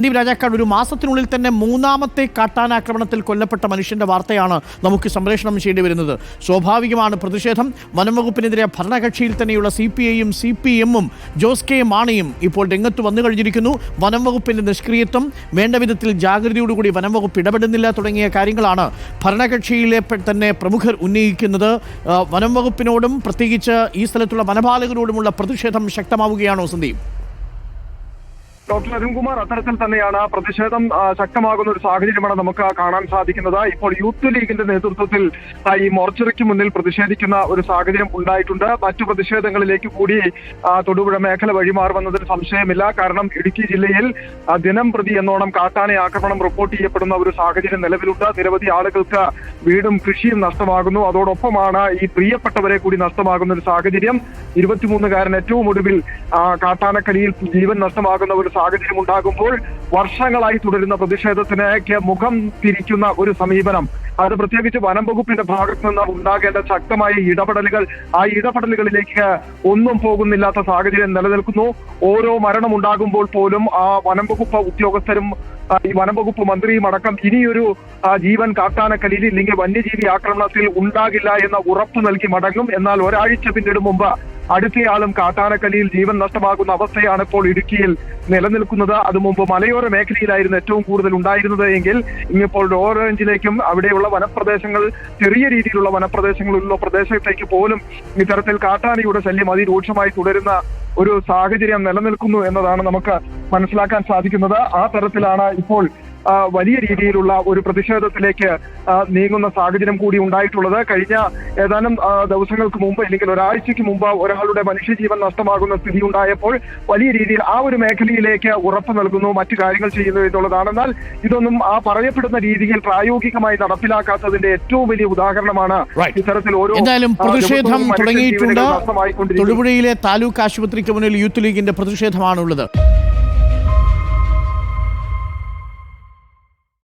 സന്ദീപ് രാജാക്കാട്, ഒരു മാസത്തിനുള്ളിൽ തന്നെ മൂന്നാമത്തെ കാട്ടാനാക്രമണത്തിൽ കൊല്ലപ്പെട്ട മനുഷ്യന്റെ വാർത്തയാണ് നമുക്ക് സംപ്രേഷണം ചെയ്യേണ്ടി വരുന്നത്. സ്വാഭാവികമാണ് പ്രതിഷേധം. വനംവകുപ്പിനെതിരെ ഭരണകക്ഷിയിൽ തന്നെയുള്ള CPI-യും CPM-ഉം ജോസ് കെ മാണിയും ഇപ്പോൾ രംഗത്ത് വന്നു കഴിഞ്ഞിരിക്കുന്നു. വനംവകുപ്പിന്റെ നിഷ്ക്രിയത്വം, വേണ്ട വിധത്തിൽ ജാഗ്രതയോടുകൂടി വനംവകുപ്പ് ഇടപെടുന്നില്ല തുടങ്ങിയ കാര്യങ്ങളാണ് ഭരണകക്ഷിയിലെ തന്നെ പ്രമുഖർ ഉന്നയിക്കുന്നത്. വനംവകുപ്പിനോടും പ്രത്യേകിച്ച് ഈ സ്ഥലത്തുള്ള വനപാലകരോടുമുള്ള പ്രതിഷേധം ശക്തമാവുകയാണോ സന്ദീപ്? ഡോക്ടർ അരുൺകുമാർ, അത്തരത്തിൽ തന്നെയാണ് പ്രതിഷേധം ശക്തമാകുന്ന ഒരു സാഹചര്യമാണ് നമുക്ക് കാണാൻ സാധിക്കുന്നത്. ഇപ്പോൾ യൂത്ത് ലീഗിന്റെ നേതൃത്വത്തിൽ ഈ മോർച്ചറിക്ക് മുന്നിൽ പ്രതിഷേധിക്കുന്ന ഒരു സാഹചര്യം ഉണ്ടായിട്ടുണ്ട്. മറ്റു പ്രതിഷേധങ്ങളിലേക്ക് കൂടി തൊടുപുഴ മേഖല വഴിമാറുമെന്നതിൽ സംശയമില്ല. കാരണം ഇടുക്കി ജില്ലയിൽ ദിനം പ്രതി എന്നോണം കാട്ടാന ആക്രമണം റിപ്പോർട്ട് ചെയ്യപ്പെടുന്ന ഒരു സാഹചര്യം നിലവിലുണ്ട്. നിരവധി ആളുകൾക്ക് വീടും കൃഷിയും നഷ്ടമാകുന്നു. അതോടൊപ്പമാണ് ഈ പ്രിയപ്പെട്ടവരെ കൂടി നഷ്ടമാകുന്ന ഒരു സാഹചര്യം. 23-കാരൻ ഏറ്റവും ഒടുവിൽ കാട്ടാനക്കലിയിൽ ജീവൻ നഷ്ടമാകുന്ന ഒരു സാഹചര്യം ഉണ്ടാകുമ്പോൾ വർഷങ്ങളായി തുടരുന്ന പ്രതിഷേധത്തിലേക്ക് മുഖം തിരിക്കുന്ന ഒരു സമീപനം, അത് പ്രത്യേകിച്ച് വനം വകുപ്പിന്റെ ഭാഗത്ത് നിന്ന് ഉണ്ടാകേണ്ട ശക്തമായ ഇടപെടലുകൾ, ആ ഇടപെടലുകളിലേക്ക് ഒന്നും പോകുന്നില്ലാത്ത സാഹചര്യം നിലനിൽക്കുന്നു. ഓരോ മരണം ഉണ്ടാകുമ്പോൾ പോലും ആ വനം വകുപ്പ് ഉദ്യോഗസ്ഥരും ഈ വനം വകുപ്പ് മന്ത്രിയും അടക്കം ഇനിയൊരു ജീവൻ കാട്ടാനക്കലിയിൽ ഇല്ലെങ്കിൽ വന്യജീവി ആക്രമണത്തിൽ ഉണ്ടാകില്ല എന്ന ഉറപ്പ് നൽകി മടങ്ങും. എന്നാൽ ഒരാഴ്ച പിന്നീട് മുമ്പ് അടുത്തയാളും കാട്ടാനക്കലിയിൽ ജീവൻ നഷ്ടമാകുന്ന അവസ്ഥയാണ് ഇപ്പോൾ ഇടുക്കിയിൽ നിലനിൽക്കുന്നത്. അത് മുമ്പ് മലയോര മേഖലയിലായിരുന്നു ഏറ്റവും കൂടുതൽ ഉണ്ടായിരുന്നത് എങ്കിൽ ഇന്നിപ്പോൾ ലോ റേഞ്ചിലേക്കും അവിടെയുള്ള വനപ്രദേശങ്ങൾ, ചെറിയ രീതിയിലുള്ള വനപ്രദേശങ്ങളിലുള്ള പ്രദേശത്തേക്ക് പോലും ഇത്തരത്തിൽ കാട്ടാനയുടെ ശല്യം അതിരൂക്ഷമായി തുടരുന്ന ഒരു സാഹചര്യം നിലനിൽക്കുന്നു എന്നതാണ് നമുക്ക് മനസ്സിലാക്കാൻ സാധിക്കുന്നത്. ആ തരത്തിലാണ് ഇപ്പോൾ വലിയ രീതിയിലുള്ള ഒരു പ്രതിഷേധത്തിലേക്ക് നീങ്ങുന്ന സാഹചര്യം കൂടി ഉണ്ടായിട്ടുള്ളത്. കഴിഞ്ഞ ഏതാനും ദിവസങ്ങൾക്ക് മുമ്പ് അല്ലെങ്കിൽ ഒരാഴ്ചയ്ക്ക് മുമ്പ് ഒരാളുടെ മനുഷ്യജീവൻ നഷ്ടമാകുന്ന സ്ഥിതി ഉണ്ടായപ്പോൾ വലിയ രീതിയിൽ ആ ഒരു മേഖലയിലേക്ക് ഉറപ്പ് നൽകുന്നു, മറ്റു കാര്യങ്ങൾ ചെയ്യുന്നു എന്നുള്ളതാണ്. എന്നാൽ ഇതൊന്നും ആ പറയപ്പെടുന്ന രീതിയിൽ പ്രായോഗികമായി നടപ്പിലാക്കാത്തതിന്റെ ഏറ്റവും വലിയ ഉദാഹരണമാണ് ഇത്തരത്തിൽ ഓരോ പ്രതിഷേധം തുടങ്ങിയിട്ടുണ്ട്. തൊടുപുഴയിലെ താലൂക്ക് ആശുപത്രിക്ക് മുന്നിൽ യൂത്ത് ലീഗിന്റെ പ്രതിഷേധമാണുള്ളത്.